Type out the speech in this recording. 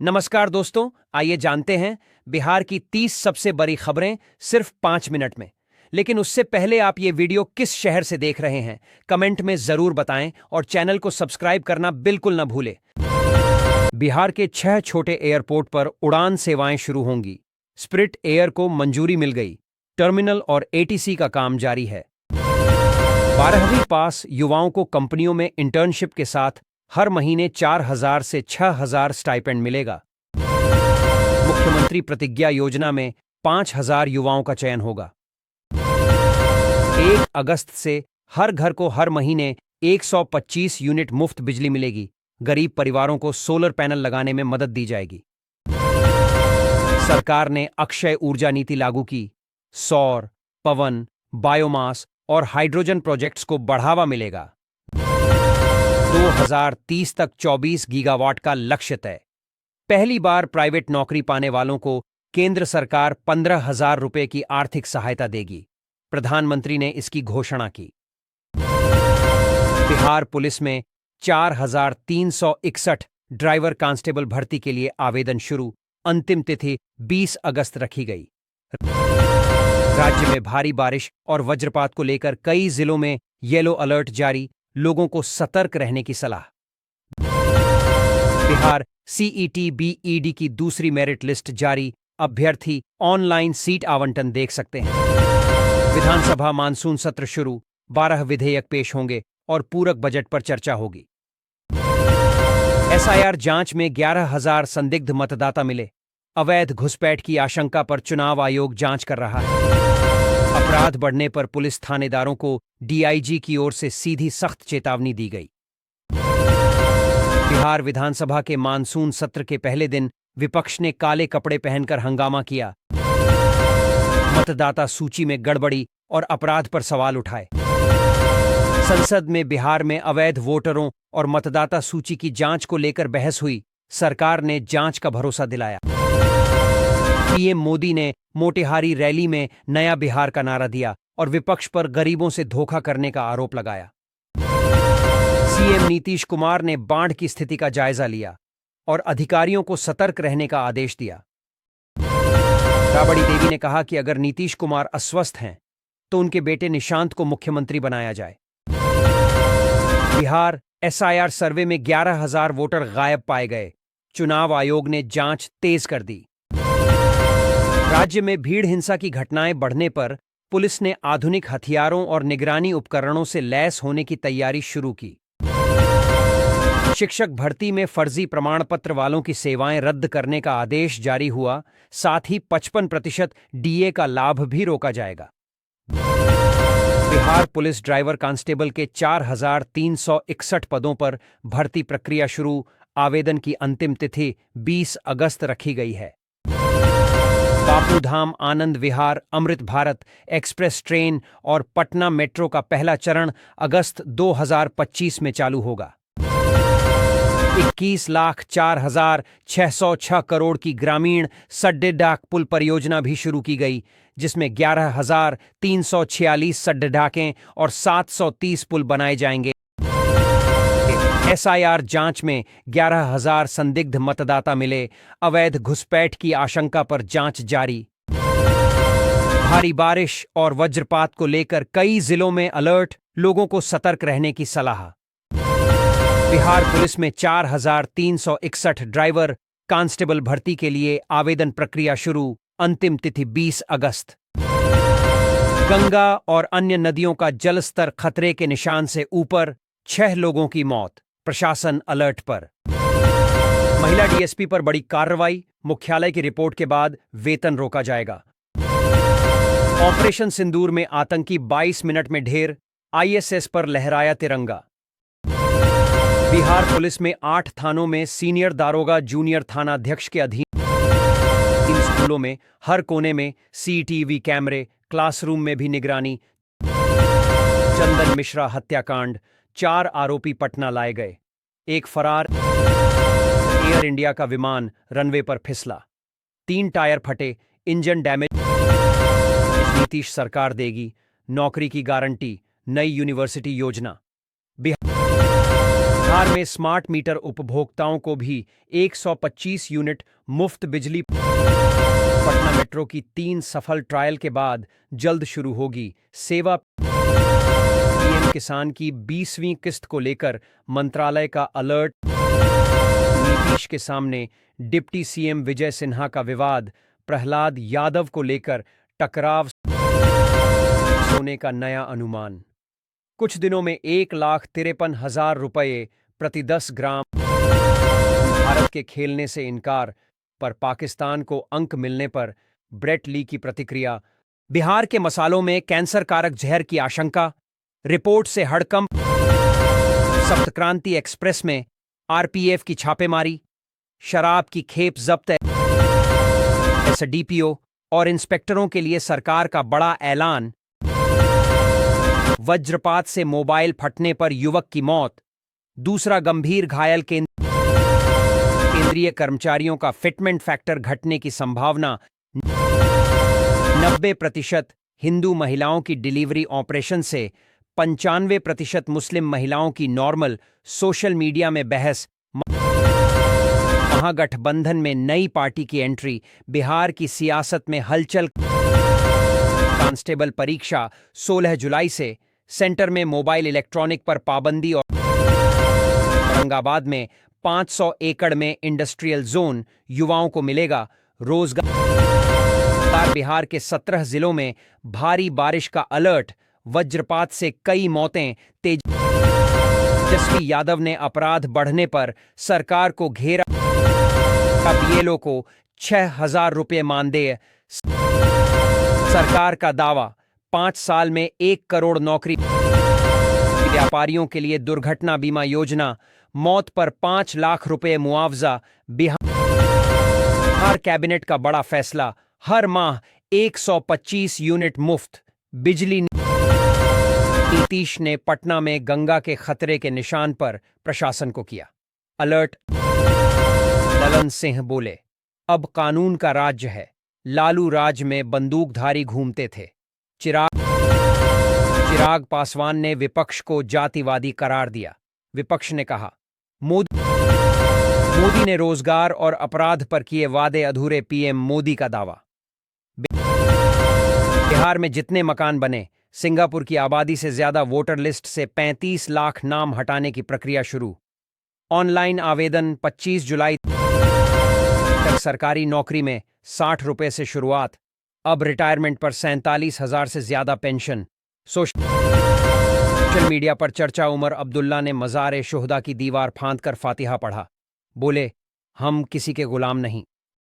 नमस्कार दोस्तों, आइए जानते हैं बिहार की 30 सबसे बड़ी खबरें सिर्फ 5 मिनट में। लेकिन उससे पहले आप ये वीडियो किस शहर से देख रहे हैं, कमेंट में जरूर बताएं और चैनल को सब्सक्राइब करना बिल्कुल न भूलें। बिहार के 6 छोटे एयरपोर्ट पर उड़ान सेवाएं शुरू होंगी। स्प्रिट एयर को मंजूरी मिल गई। टर्मिनल और एटीसी का काम जारी है। 12वीं पास युवाओं को कंपनियों में इंटर्नशिप के साथ हर महीने 4,000 से 6,000 स्टाइपेंड मिलेगा। मुख्यमंत्री प्रतिज्ञा योजना में 5,000 युवाओं का चयन होगा। 1 अगस्त से हर घर को हर महीने 125 यूनिट मुफ्त बिजली मिलेगी। गरीब परिवारों को सोलर पैनल लगाने में मदद दी जाएगी। सरकार ने अक्षय ऊर्जा नीति लागू की। सौर, पवन, बायोमास और हाइड्रोजन प्रोजेक्ट्स को बढ़ावा मिलेगा। 2030 तक 24 गीगावाट का लक्ष्य तय। पहली बार प्राइवेट नौकरी पाने वालों को केंद्र सरकार 15,000 रुपए की आर्थिक सहायता देगी। प्रधानमंत्री ने इसकी घोषणा की। बिहार पुलिस में 4,361 ड्राइवर कांस्टेबल भर्ती के लिए आवेदन शुरू। अंतिम तिथि 20 अगस्त रखी गई। राज्य में भारी बारिश और वज्रपात को लेकर कई जिलों में येलो अलर्ट जारी। लोगों को सतर्क रहने की सलाह। बिहार सीईटी बीईडी की दूसरी मेरिट लिस्ट जारी। अभ्यर्थी ऑनलाइन सीट आवंटन देख सकते हैं। विधानसभा मानसून सत्र शुरू। 12 विधेयक पेश होंगे और पूरक बजट पर चर्चा होगी। एसआईआर जांच में 11,000 संदिग्ध मतदाता मिले। अवैध घुसपैठ की आशंका पर चुनाव आयोग जांच कर रहा है। अपराध बढ़ने पर पुलिस थानेदारों को डीआईजी की ओर से सीधी सख्त चेतावनी दी गई। बिहार विधानसभा के मानसून सत्र के पहले दिन विपक्ष ने काले कपड़े पहनकर हंगामा किया। मतदाता सूची में गड़बड़ी और अपराध पर सवाल उठाए। संसद में बिहार में अवैध वोटरों और मतदाता सूची की जांच को लेकर बहस हुई। सरकार ने जांच का भरोसा दिलाया। पीएम मोदी ने मोतिहारी रैली में नया बिहार का नारा दिया और विपक्ष पर गरीबों से धोखा करने का आरोप लगाया। सीएम नीतीश कुमार ने बाढ़ की स्थिति का जायजा लिया और अधिकारियों को सतर्क रहने का आदेश दिया। राबड़ी देवी ने कहा कि अगर नीतीश कुमार अस्वस्थ हैं तो उनके बेटे निशांत को मुख्यमंत्री बनाया जाए। बिहार एसआईआर सर्वे में 11,000 वोटर गायब पाए गए। चुनाव आयोग ने जांच तेज कर दी। राज्य में भीड़ हिंसा की घटनाएं बढ़ने पर पुलिस ने आधुनिक हथियारों और निगरानी उपकरणों से लैस होने की तैयारी शुरू की। शिक्षक भर्ती में फर्जी प्रमाण पत्र वालों की सेवाएं रद्द करने का आदेश जारी हुआ। साथ ही 55% डीए का लाभ भी रोका जाएगा। बिहार पुलिस ड्राइवर कांस्टेबल के 4,361 पदों पर भर्ती प्रक्रिया शुरू। आवेदन की अंतिम तिथि 20 अगस्त रखी गई है। बापूधाम आनंद विहार अमृत भारत एक्सप्रेस ट्रेन और पटना मेट्रो का पहला चरण अगस्त 2025 में चालू होगा। 21,04,606 करोड़ की ग्रामीण सड्डे डाक पुल परियोजना भी शुरू की गई, जिसमें 11,346 सड्डे डाकें और 730 पुल बनाए जाएंगे। एसआईआर जांच में 11,000 संदिग्ध मतदाता मिले। अवैध घुसपैठ की आशंका पर जांच जारी। भारी बारिश और वज्रपात को लेकर कई जिलों में अलर्ट। लोगों को सतर्क रहने की सलाह। बिहार पुलिस में 4,361 ड्राइवर कांस्टेबल भर्ती के लिए आवेदन प्रक्रिया शुरू। अंतिम तिथि 20 अगस्त। गंगा और अन्य नदियों का जलस्तर खतरे के निशान से ऊपर। 6 लोगों की मौत। प्रशासन अलर्ट पर। महिला डीएसपी पर बड़ी कार्रवाई। मुख्यालय की रिपोर्ट के बाद वेतन रोका जाएगा। ऑपरेशन सिंदूर में आतंकी 22 मिनट में ढेर। आईएसएस पर लहराया तिरंगा। बिहार पुलिस में 8 थानों में सीनियर दारोगा जूनियर थाना अध्यक्ष के अधीन। इन स्कूलों में हर कोने में सीसीटीवी कैमरे। क्लासरूम में भी निगरानी। चंदन मिश्रा हत्याकांड। 4 आरोपी पटना लाए गए। एक फरार। एयर इंडिया का विमान रनवे पर फिसला। 3 टायर फटे। Engine damage. नीतीश सरकार देगी नौकरी की गारंटी। नई यूनिवर्सिटी योजना। बिहार में स्मार्ट मीटर उपभोक्ताओं को भी 125 यूनिट मुफ्त बिजली। पटना मेट्रो की 3 सफल ट्रायल के बाद जल्द शुरू होगी सेवा। पीएम किसान की 20वीं किस्त को लेकर मंत्रालय का अलर्ट। नीतीश के सामने डिप्टी सीएम विजय सिन्हा का विवाद। प्रहलाद यादव को लेकर टकराव। सोने का नया अनुमान, कुछ दिनों में 1,53,000 रुपये प्रति 10 ग्राम। भारत के खेलने से इनकार पर पाकिस्तान को अंक मिलने पर ब्रेट ली की प्रतिक्रिया। बिहार के मसालों में कैंसर कारक जहर की आशंका, रिपोर्ट से हड़कंप। सप्तक्रांति एक्सप्रेस में आरपीएफ की छापेमारी, शराब की खेप जब्त। एसडीपीओ और इंस्पेक्टरों के लिए सरकार का बड़ा ऐलान। वज्रपात से मोबाइल फटने पर युवक की मौत, दूसरा गंभीर घायल। केंद्रीय कर्मचारियों का फिटमेंट फैक्टर घटने की संभावना। 90% हिंदू महिलाओं की डिलीवरी ऑपरेशन से, 95% मुस्लिम महिलाओं की नॉर्मल। सोशल मीडिया में बहस। महागठबंधन में नई पार्टी की एंट्री, बिहार की सियासत में हलचल। कांस्टेबल परीक्षा 16 जुलाई से, सेंटर में मोबाइल इलेक्ट्रॉनिक पर पाबंदी। और औरंगाबाद में 500 एकड़ में इंडस्ट्रियल जोन, युवाओं को मिलेगा रोजगार। बिहार के 17 जिलों में भारी बारिश का अलर्ट, वज्रपात से कई मौतें। तेजस्वी यादव ने अपराध बढ़ने पर सरकार को घेरा। बीएलओ को 6,000 रुपये मानदेय। सरकार का दावा, 5 साल में 1 करोड़ नौकरी। व्यापारियों के लिए दुर्घटना बीमा योजना, मौत पर 5 लाख रुपए मुआवजा। बिहार कैबिनेट का बड़ा फैसला, हर माह 125 यूनिट मुफ्त बिजली। नीतीश ने पटना में गंगा के खतरे के निशान पर प्रशासन को किया अलर्ट। ललन सिंह बोले, अब कानून का राज्य है। लालू राज में बंदूकधारी घूमते थे। चिराग पासवान ने विपक्ष को जातिवादी करार दिया। विपक्ष ने कहा, मोदी ने रोजगार और अपराध पर किए वादे अधूरे। पीएम मोदी का दावा। बिहार में जितने मकान बने, सिंगापुर की आबादी से ज्यादा। वोटर लिस्ट से 35 लाख नाम हटाने की प्रक्रिया शुरू। ऑनलाइन आवेदन 25 जुलाई तक। सरकारी नौकरी में 60 रुपए से शुरुआत। अब रिटायरमेंट पर 47,000 से ज्यादा पेंशन। सोशल मीडिया पर चर्चा, उमर अब्दुल्ला ने मज़ार-ए-शुहदा की दीवार फांदकर फातिहा पढ़ा। बोले, हम किसी के गुलाम नहीं।